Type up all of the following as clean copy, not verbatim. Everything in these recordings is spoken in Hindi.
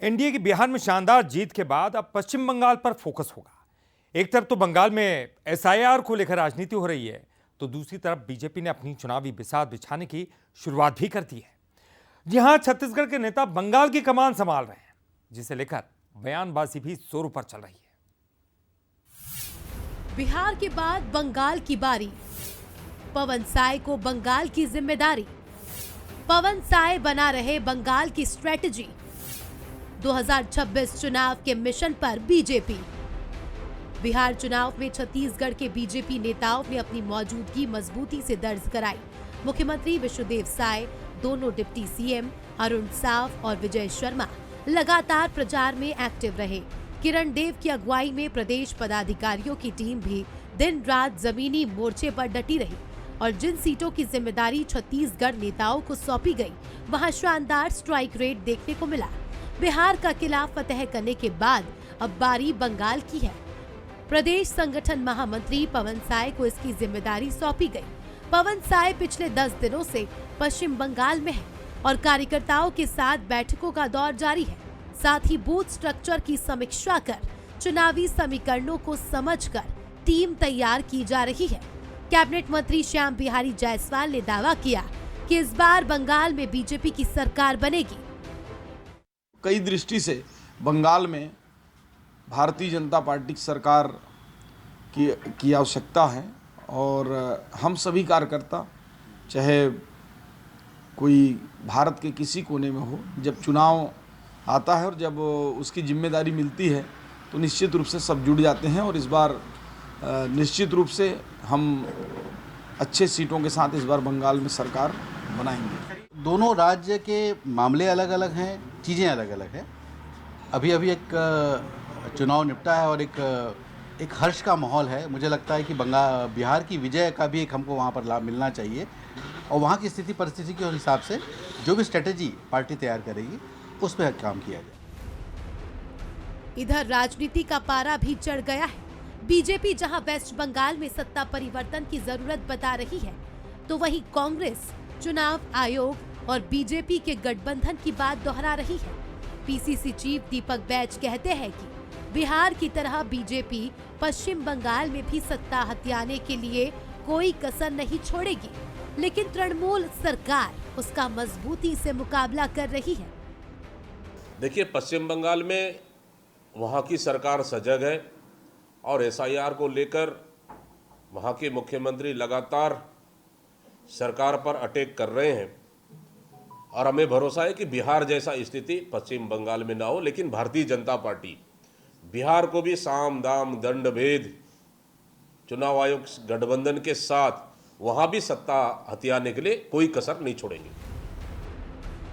एनडीए की बिहार में शानदार जीत के बाद अब पश्चिम बंगाल पर फोकस होगा। एक तरफ तो बंगाल में एसआईआर को लेकर राजनीति हो रही है, तो दूसरी तरफ बीजेपी ने अपनी चुनावी बिसात बिछाने की शुरुआत भी कर दी है। जी हां, छत्तीसगढ़ के नेता बंगाल की कमान संभाल रहे हैं, जिसे लेकर बयानबाजी भी जोरों पर चल रही है। बिहार के बाद बंगाल की बारी, पवन साय को बंगाल की जिम्मेदारी। पवन साय बना रहे बंगाल की स्ट्रेटजी। 2026 चुनाव के मिशन पर बीजेपी। बिहार चुनाव में छत्तीसगढ़ के बीजेपी नेताओं ने अपनी मौजूदगी मजबूती से दर्ज कराई। मुख्यमंत्री विश्वदेव साय, दोनों डिप्टी सीएम अरुण साव और विजय शर्मा लगातार प्रचार में एक्टिव रहे। किरण देव की अगुवाई में प्रदेश पदाधिकारियों की टीम भी दिन रात जमीनी मोर्चे पर डटी रही और जिन सीटों की जिम्मेदारी छत्तीसगढ़ नेताओं को सौंपी गई, वहां शानदार स्ट्राइक रेट देखने को मिला। बिहार का किला फतेह करने के बाद अब बारी बंगाल की है। प्रदेश संगठन महामंत्री पवन साय को इसकी जिम्मेदारी सौंपी गई। पवन साय पिछले 10 दिनों से पश्चिम बंगाल में है और कार्यकर्ताओं के साथ बैठकों का दौर जारी है। साथ ही बूथ स्ट्रक्चर की समीक्षा कर चुनावी समीकरणों को समझकर टीम तैयार की जा रही है। कैबिनेट मंत्री श्याम बिहारी जायसवाल ने दावा किया कि इस बार बंगाल में बीजेपी की सरकार बनेगी। कई दृष्टि से बंगाल में भारतीय जनता पार्टी की सरकार की आवश्यकता है और हम सभी कार्यकर्ता, चाहे कोई भारत के किसी कोने में हो, जब चुनाव आता है और जब उसकी जिम्मेदारी मिलती है तो निश्चित रूप से सब जुड़ जाते हैं और इस बार निश्चित रूप से हम अच्छे सीटों के साथ इस बार बंगाल में सरकार बनाएंगे। दोनों राज्य के मामले अलग अलग हैं, चीज़ें अलग अलग हैं। अभी एक चुनाव निपटा है और एक हर्ष का माहौल है। मुझे लगता है कि बिहार की विजय का भी एक हमको वहाँ पर लाभ मिलना चाहिए और वहाँ की स्थिति परिस्थिति के हिसाब से जो भी स्ट्रेटेजी पार्टी तैयार करेगी उस पर काम किया जाए। इधर राजनीति का पारा भी चढ़ गया है। बीजेपी जहां वेस्ट बंगाल में सत्ता परिवर्तन की जरूरत बता रही है, तो वहीं कांग्रेस चुनाव आयोग और बीजेपी के गठबंधन की बात दोहरा रही है। पीसीसी चीफ दीपक बैज कहते हैं कि बिहार की तरह बीजेपी पश्चिम बंगाल में भी सत्ता हथियाने के लिए कोई कसर नहीं छोड़ेगी, लेकिन तृणमूल सरकार उसका मजबूती से मुकाबला कर रही है। देखिए, पश्चिम बंगाल में वहाँ की सरकार सजग है और एसआईआर को लेकर वहाँ के मुख्यमंत्री लगातार सरकार पर अटैक कर रहे हैं और हमें भरोसा है कि बिहार जैसा स्थिति पश्चिम बंगाल में ना हो। लेकिन भारतीय जनता पार्टी बिहार को भी साम दाम दंड भेद चुनाव आयोग गठबंधन के साथ वहाँ भी सत्ता हथियाने के लिए कोई कसर नहीं छोड़ेंगे।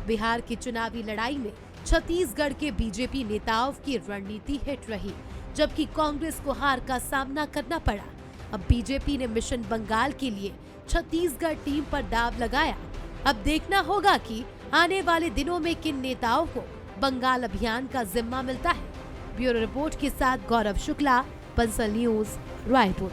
बिहार की चुनावी लड़ाई में छत्तीसगढ़ के बीजेपी नेताओं की रणनीति हिट रही, जबकि कांग्रेस को हार का सामना करना पड़ा। अब बीजेपी ने मिशन बंगाल के लिए छत्तीसगढ़ टीम पर दाव लगाया। अब देखना होगा कि आने वाले दिनों में किन नेताओं को बंगाल अभियान का जिम्मा मिलता है। ब्यूरो रिपोर्ट के साथ गौरव शुक्ला, बंसल न्यूज, रायपुर।